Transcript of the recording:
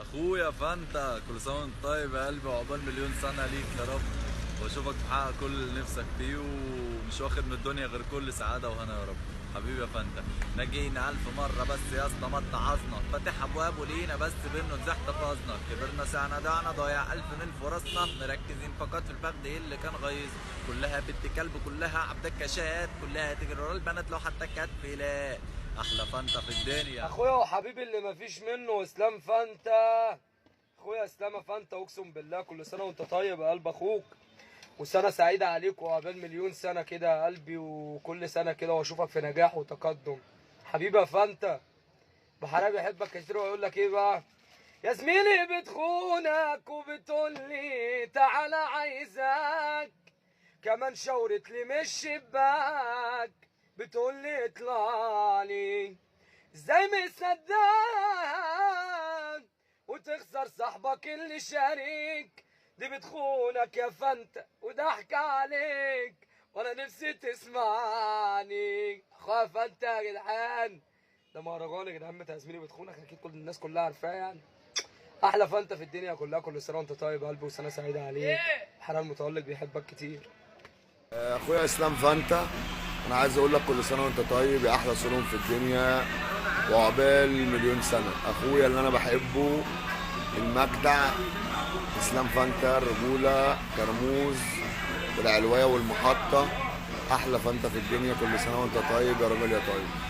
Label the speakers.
Speaker 1: اخويا فانتا، كل سنه وانت طيب يا قلبي، وعقبال مليون سنه ليك يا رب، واشوفك محقق كل اللي نفسك فيه، ومش واخد من الدنيا غير كل سعاده وهنا يا رب. حبيبي يا فانتا، ناجينا الف مره بس يا اسطى ما اتعظنا، فاتح ابواب ولينا بس بينه نزحت فازنا، كبرنا سعنا ضعنا ضايع الف من فرصنا، مركزين فقط في الفخد ايه اللي كان غيظ، كلها بنت كلب كلها عبد الكشات، كلها تجري ورا البنات لو حتى كانت فيلات، احلى فانتا في الدنيا.
Speaker 2: اخويا وحبيبي اللي مفيش منه اسلام فانتا. اخويا اسلام فانتا، اقسم بالله كل سنه وانت طيب يا قلب اخوك، وسنه سعيده عليك وعقبال مليون سنه كده يا قلبي، وكل سنه كده واشوفك في نجاح وتقدم. حبيبي يا فانتا، بحرام بيحبك كتير، ويقول لك ايه بقى؟ يا زميلي بتخونك وبتقول لي تعالى عايزك، كمان شاورت لي من الشباك بتقول لي اطلع لي، ازاي مصدق وتخسر صاحبك اللي شاريك؟ دي بتخونك يا فانتا وضحك عليك، وانا نفسي تسمعني. اخويا فانتا يا جدعان، ده مهرجان يا جدعان بتاع زميلي بتخونك، اكيد كل الناس كلها عارفاه يعني. احلى فانتا في الدنيا كلها، كل سنه وانت طيب يا قلبي وسنه سعيده عليك. حنان متولد بيحبك كتير.
Speaker 3: اخويا اسلام فانتا، انا عايز اقول لك كل سنه وانت طيب، يا احلى سلوم في الدنيا وعقبال مليون سنه. اخويا اللي انا بحبه المجدع اسلام فانتا، الرجوله كرموز والعلويه والمحطه، احلى فانتا في الدنيا، كل سنه وانت طيب يا راجل يا طيب.